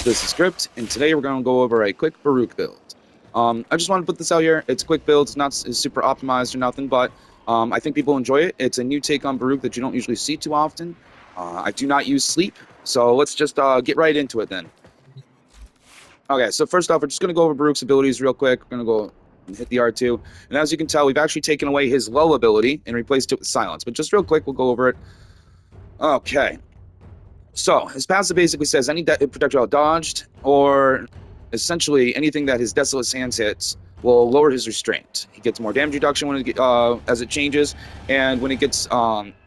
This is Crypt, and today we're going to go over a quick Baruuk build. I just want to put this out here. It's a quick build. It's not super optimized or nothing, but I think people enjoy it. It's a new take on Baruuk that you don't usually see too often. I do not use sleep, so let's just get right into it then. Okay, so first off, we're just going to go over Baruuk's abilities real quick. We're going to go and hit the R2. And as you can tell, we've actually taken away his low ability and replaced it with silence. But just real quick, we'll go over it. Okay. So, his passive basically says any projectile dodged, or essentially anything that his Desolate Hands hits will lower his restraint. He gets more damage reduction when as it changes, and when it gets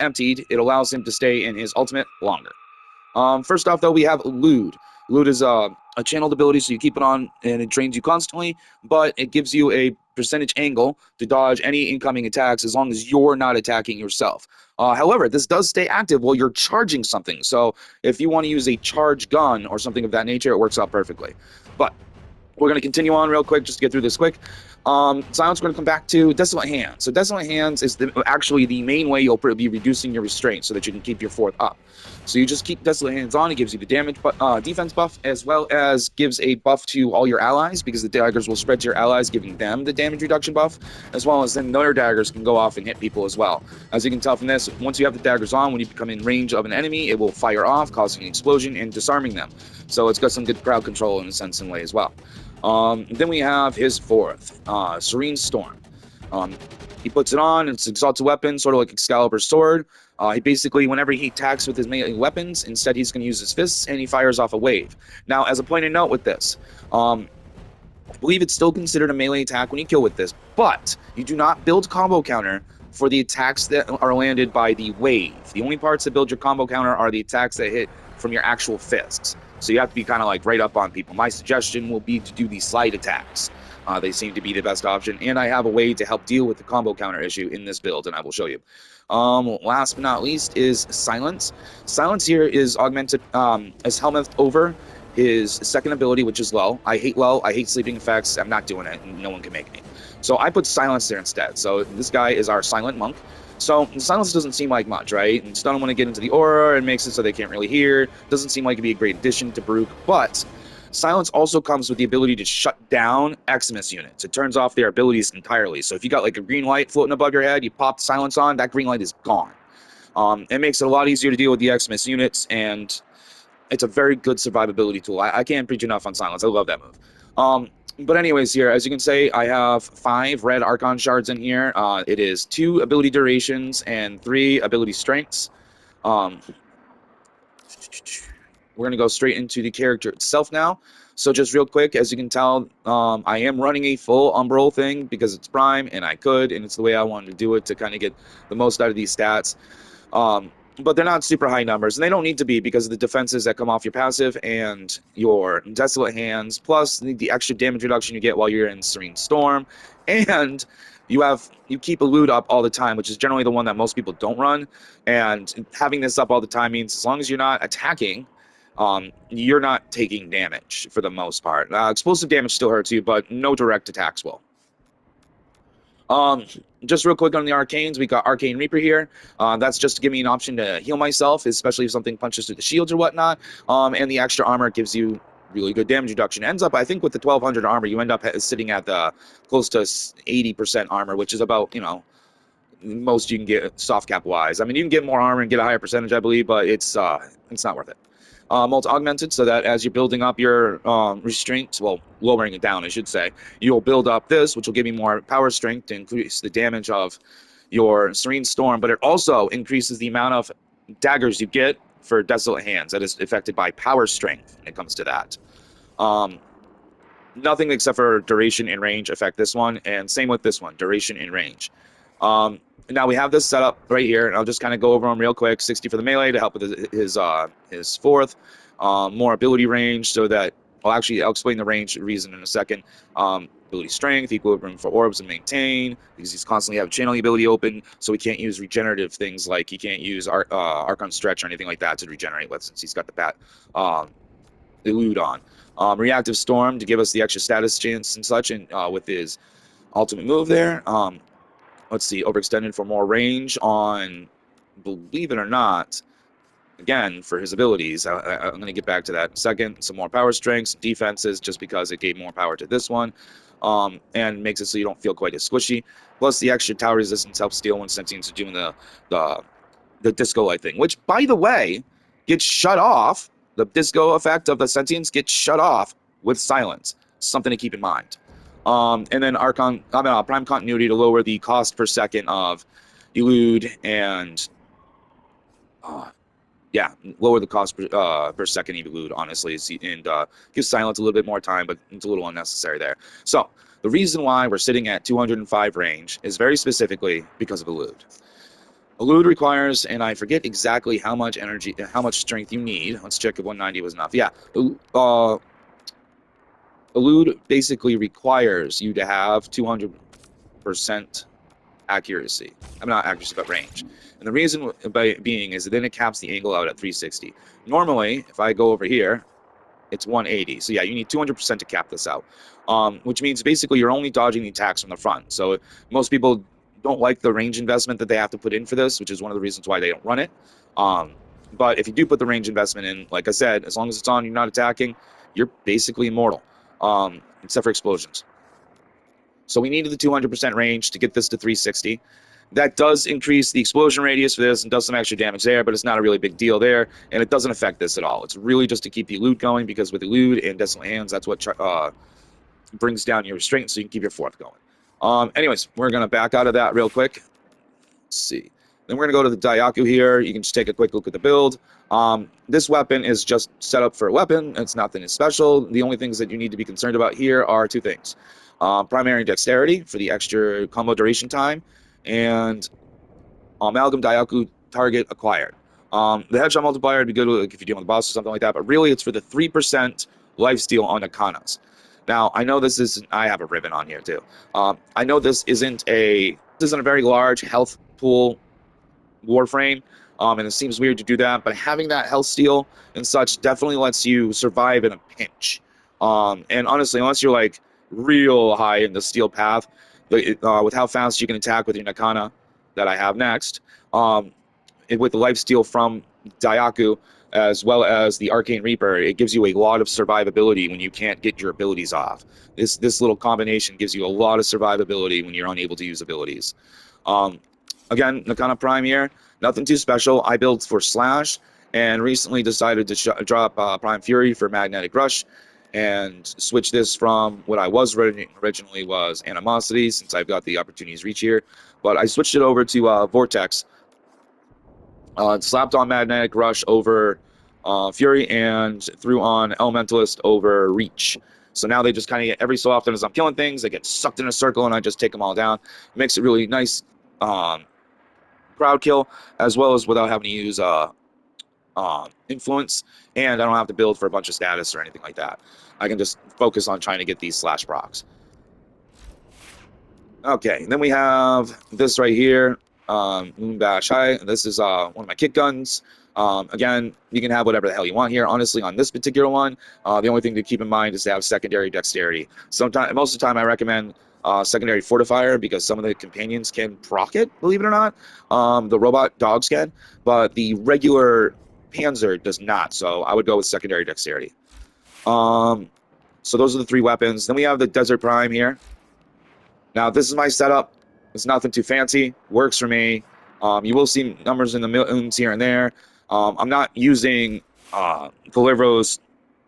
emptied, it allows him to stay in his ultimate longer. First off, though, we have Lewd. Lewd is a channeled ability, so you keep it on, and it drains you constantly, but it gives you a percentage angle to dodge any incoming attacks as long as you're not attacking yourself. However, this does stay active while you're charging something, so if you want to use a charge gun or something of that nature, it works out perfectly. But we're going to continue on real quick just to get through this quick. Silence, we're going to come back to Desolate Hands. So Desolate Hands is actually the main way you'll be reducing your restraint so that you can keep your fourth up. So you just keep Desolate Hands on. It gives you the damage defense buff, as well as gives a buff to all your allies, because the daggers will spread to your allies, giving them the damage reduction buff, as well as then their daggers can go off and hit people as well. As you can tell from this, once you have the daggers on, when you become in range of an enemy, it will fire off, causing an explosion and disarming them. So it's got some good crowd control in a sense and way as well. Then we have his fourth, Serene Storm. He puts it on, it's exalted weapon, sort of like Excalibur's sword. He basically, whenever he attacks with his melee weapons, instead he's going to use his fists, and he fires off a wave. Now, as a point of note with this, I believe it's still considered a melee attack when you kill with this, but you do not build combo counter for the attacks that are landed by the wave. The only parts that build your combo counter are the attacks that hit from your actual fists. So you have to be kind of like right up on people. My suggestion will be to do these slide attacks. They seem to be the best option, and I have a way to help deal with the combo counter issue in this build, and I will show you. Last but not least is Silence. Silence here is augmented as Helmeth over his second ability, which is low. I hate low. I hate sleeping effects. I'm not doing it. No one can make me. So I put Silence there instead. So this guy is our Silent Monk. So Silence doesn't seem like much, right? And stun them when they get into the aura and makes it so they can't really hear. Doesn't seem like it'd be a great addition to Baruuk, but Silence also comes with the ability to shut down Eximus units. It turns off their abilities entirely. So if you got like a green light floating above your head, you pop Silence on, that green light is gone. It makes it a lot easier to deal with the Eximus units, and it's a very good survivability tool. I can't preach enough on Silence. I love that move. But anyways, here, as you can say, I have 5 red Archon shards in here. It is 2 ability durations and 3 ability strengths. We're going to go straight into the character itself now. So just real quick, as you can tell, I am running a full Umbral thing because it's Prime, and I could, and it's the way I wanted to do it to kind of get the most out of these stats. But they're not super high numbers, and they don't need to be because of the defenses that come off your passive and your Desolate Hands, plus the extra damage reduction you get while you're in Serene Storm, and you keep a Lewd up all the time, which is generally the one that most people don't run, and having this up all the time means as long as you're not attacking, you're not taking damage for the most part. Explosive damage still hurts you, but no direct attacks will. Just real quick on the arcanes, we got Arcane Reaper here. That's just to give me an option to heal myself, especially if something punches through the shields or whatnot. And the extra armor gives you really good damage reduction. Ends up, I think, with the 1200 armor, you end up sitting at close to 80% armor, which is about, most you can get soft cap wise. I mean, you can get more armor and get a higher percentage, I believe, but it's not worth it. Multi-augmented, so that as you're building up your restraint, well, lowering it down, I should say, you'll build up this, which will give you more power strength to increase the damage of your Serene Storm, but it also increases the amount of daggers you get for Desolate Hands. That is affected by power strength when it comes to that. Nothing except for duration and range affect this one, and same with this one, duration and range. Now we have this set up right here, and I'll just kind of go over them real quick. 60 for the melee to help with his fourth. More ability range, so that I'll explain the range reason in a second. Ability strength, equilibrium for orbs and maintain, because he's constantly have channeling ability open, so he can't use regenerative things like he can't use Archon stretch or anything like that to regenerate with, since he's got the elude on. Reactive storm to give us the extra status chance and such, and with his ultimate move there. Let's see, overextended for more range on, believe it or not, again, for his abilities. I'm going to get back to that in a second. Some more power strengths, defenses, just because it gave more power to this one, and makes it so you don't feel quite as squishy. Plus, the extra tower resistance helps steal when Sentients are doing the disco-like thing, which, by the way, gets shut off. The disco effect of the Sentients gets shut off with silence. Something to keep in mind. And then Prime Continuity to lower the cost per second of elude and lower the cost per second elude, honestly, and gives silence a little bit more time, but it's a little unnecessary there. So the reason why we're sitting at 205 range is very specifically because of elude. Elude requires, and I forget exactly how much energy, how much strength you need. Let's check if 190 was enough. Yeah, elude basically requires you to have 200% accuracy. I'm not accuracy, but range. And the reason being is that then it caps the angle out at 360. Normally, if I go over here, it's 180. So yeah, you need 200% to cap this out, which means basically you're only dodging the attacks from the front. So most people don't like the range investment that they have to put in for this, which is one of the reasons why they don't run it. But if you do put the range investment in, like I said, as long as it's on, you're not attacking, you're basically immortal, except for explosions. So we needed the 200% range to get this to 360. That does increase the explosion radius for this and does some extra damage there, but it's not a really big deal there, and it doesn't affect this at all. It's really just to keep the elude going, because with elude and Desolate Hands, that's what brings down your restraint, so you can keep your fourth going. Anyways, we're going to back out of that real quick. Let's see. Then we're going to go to the Daiyaku here. You can just take a quick look at the build. This weapon is just set up for a weapon. It's nothing special. The only things that you need to be concerned about here are two things. Primary dexterity for the extra combo duration time, and Amalgam Daiyaku target acquired. The headshot multiplier would be good if you're dealing with a boss or something like that, but really it's for the 3% lifesteal on the Kanas. Now, I know this isn't, I have a ribbon on here too. I know this isn't a very large health pool Warframe, and it seems weird to do that, but having that health steal and such definitely lets you survive in a pinch. And honestly, unless you're like real high in the steel path, with how fast you can attack with your Nakana that I have next, and with the life steal from Daiyaku, as well as the Arcane Reaper, it gives you a lot of survivability when you can't get your abilities off. This little combination gives you a lot of survivability when you're unable to use abilities. Again, Nakana Prime here, nothing too special. I built for Slash, and recently decided to drop Prime Fury for Magnetic Rush, and switch this from what I was originally was Animosity, since I've got the Opportunities Reach here. But I switched it over to Vortex, slapped on Magnetic Rush over Fury, and threw on Elementalist over Reach. So now they just kind of get, every so often as I'm killing things, they get sucked in a circle, and I just take them all down. It makes it really nice crowd kill, as well as without having to use influence, and I don't have to build for a bunch of status or anything like that. I can just focus on trying to get these slash procs. Okay, then we have this right here, Moonbash High. This is one of my kick guns. Again, you can have whatever the hell you want here. Honestly, on this particular one, the only thing to keep in mind is to have secondary dexterity. Most of the time, I recommend secondary fortifier, because some of the companions can proc it, believe it or not. The robot dogs can, but the regular Panzer does not. So I would go with secondary dexterity. So those are the three weapons. Then we have the Desert Prime here. Now, this is my setup. It's nothing too fancy. Works for me. You will see numbers in the millions here and there. I'm not using Calivro's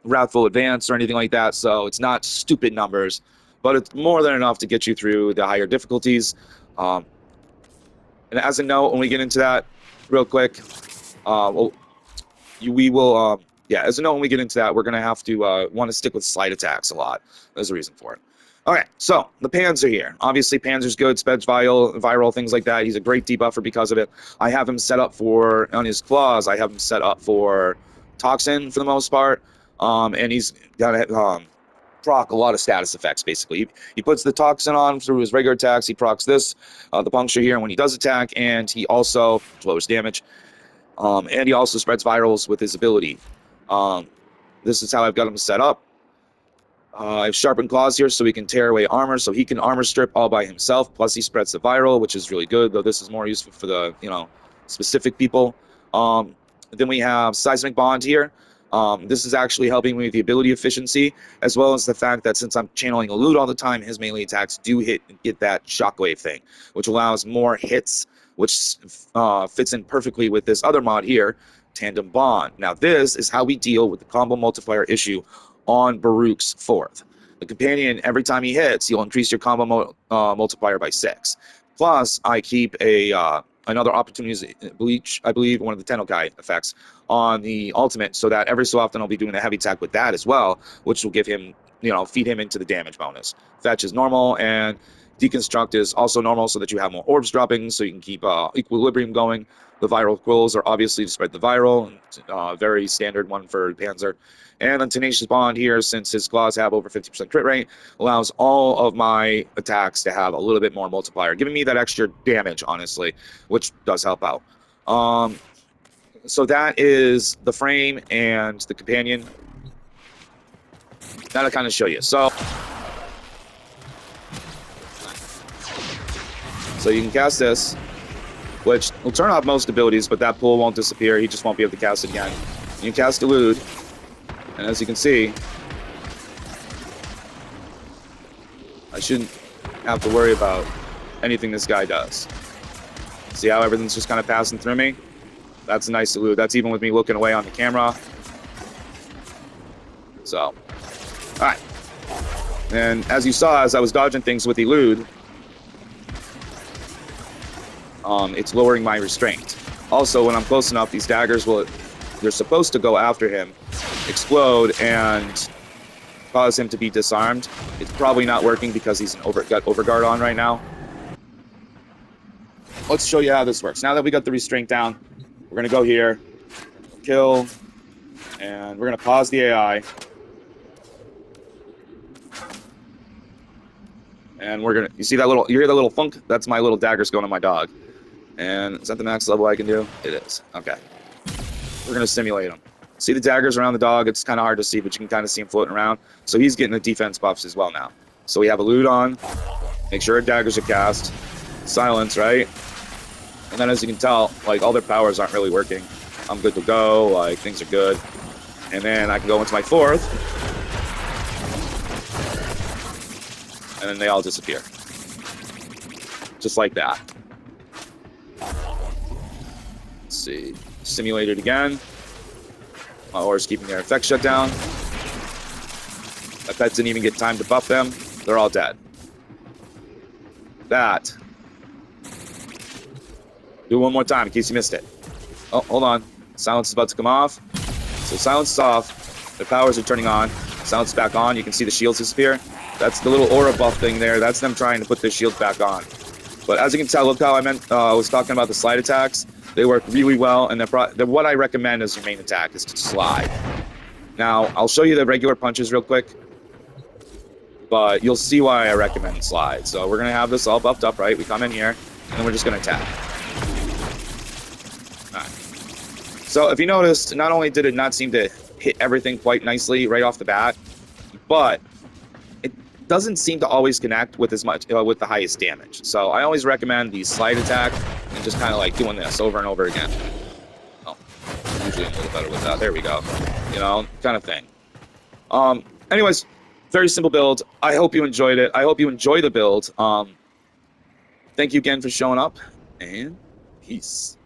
Wrathful Advance or anything like that, so it's not stupid numbers, but it's more than enough to get you through the higher difficulties. And as a note, when we get into that real quick, as a note, when we get into that, we're going to have to want to stick with slide attacks a lot. There's a reason for it. Okay, so the Panzer here. Obviously, Panzer's good, speds viral, things like that. He's a great debuffer because of it. I have him set up for, on his claws, I have him set up for Toxin for the most part. And he's got proc a lot of status effects, basically. He puts the Toxin on through his regular attacks. He procs this, the Puncture here when he does attack, and he also lowers damage. And he also spreads virals with his ability. This is how I've got him set up. I have Sharpened Claws here so he can tear away armor, so he can armor strip all by himself, plus he spreads the viral, which is really good, though this is more useful for the, specific people. Then we have Seismic Bond here. This is actually helping me with the ability efficiency, as well as the fact that since I'm channeling Elude all the time, his melee attacks do get that shockwave thing, which allows more hits, which fits in perfectly with this other mod here, Tandem Bond. Now this is how we deal with the combo multiplier issue on Baruuk's fourth. The companion, every time he hits, you'll increase your combo multiplier by 6. Plus, I keep another opportunity bleach, I believe, one of the Tennokai effects on the ultimate, so that every so often I'll be doing a heavy attack with that as well, which will give him, feed him into the damage bonus. Fetch is normal, and Deconstruct is also normal, so that you have more orbs dropping, so you can keep equilibrium going. The viral quills are obviously to spread the viral, very standard one for Panzer. And on Tenacious Bond here, since his claws have over 50% crit rate, allows all of my attacks to have a little bit more multiplier, giving me that extra damage, honestly, which does help out. So that is the frame and the companion. That'll kind of show you. So you can cast this, which will turn off most abilities, but that pool won't disappear. He just won't be able to cast it again. You can cast Elude, and as you can see, I shouldn't have to worry about anything this guy does. See how everything's just kind of passing through me? That's a nice Elude. That's even with me looking away on the camera. So, all right. And as you saw, as I was dodging things with Elude, it's lowering my restraint. Also, when I'm close enough, these daggers they're supposed to go after him, explode, and cause him to be disarmed. It's probably not working because he's got overguard on right now. Let's show you how this works. Now that we got the restraint down, we're going to go here, kill, and we're going to pause the AI. And you see that you hear that little funk? That's my little daggers going to my dog. And is that the max level I can do? It is. Okay. We're going to simulate him. See the daggers around the dog? It's kind of hard to see, but you can kind of see him floating around. So he's getting the defense buffs as well now. So we have Elude on. Make sure our daggers are cast. Silence, right? And then as you can tell, all their powers aren't really working. I'm good to go. Things are good. And then I can go into my fourth. And then they all disappear. Just like that. Let's see. Simulate it again. My aura's keeping their effect shut down. My pets didn't even get time to buff them. They're all dead. That. Do it one more time in case you missed it. Oh, hold on. Silence is about to come off. So silence is off. The powers are turning on. Silence is back on. You can see the shields disappear. That's the little aura buff thing there. That's them trying to put their shields back on. But as you can tell, look how I was talking about the slide attacks. They work really well, and what I recommend as your main attack is to slide. Now, I'll show you the regular punches real quick, but you'll see why I recommend slide. So we're going to have this all buffed up, right? We come in here, and then we're just going to attack. All right. So if you noticed, not only did it not seem to hit everything quite nicely right off the bat, but it doesn't seem to always connect with as much with the highest damage. So I always recommend the slide attack and just kind of doing this over and over again. Oh, usually I'm a little better with that. There we go. Kind of thing. Anyways, very simple build. I hope you enjoyed it. I hope you enjoy the build. Thank you again for showing up, and peace.